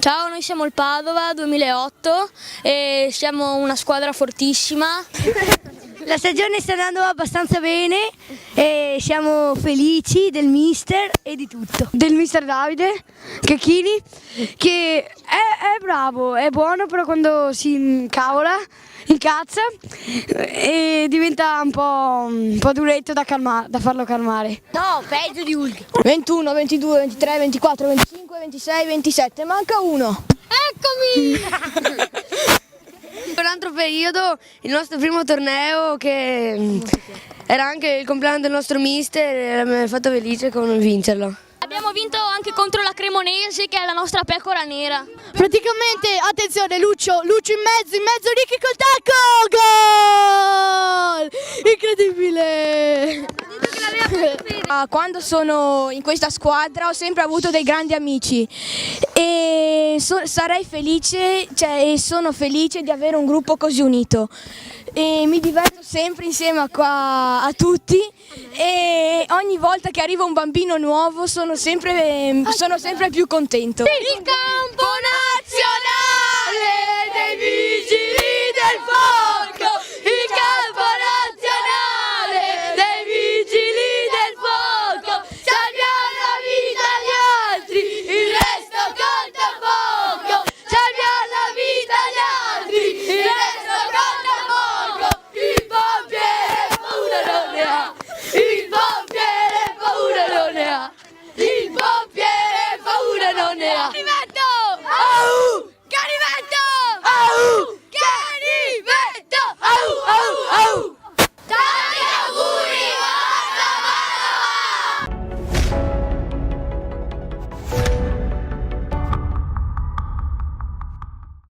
Ciao, noi siamo il Padova 2008 e siamo una squadra fortissima. La stagione sta andando abbastanza bene e siamo felici del mister e di tutto. Del mister Davide Cecchini, che è bravo, è buono, però quando si incazza e diventa un po' duretto da farlo calmare. No, peggio di Hulk. 21, 22, 23, 24, 25, 26, 27, manca uno. Eccomi! Per un altro periodo, il nostro primo torneo, che era anche il compleanno del nostro mister, mi ha fatto felice con vincerlo. Abbiamo vinto anche contro la Cremonese, che è la nostra pecora nera. Praticamente, attenzione, Lucio in mezzo, Ricky col tacco, gol! Incredibile! Quando sono in questa squadra ho sempre avuto dei grandi amici e sarei felice, e sono felice di avere un gruppo così unito. E mi diverto sempre insieme a tutti e ogni volta che arriva un bambino nuovo sono sempre più contento. Il campo nazionale!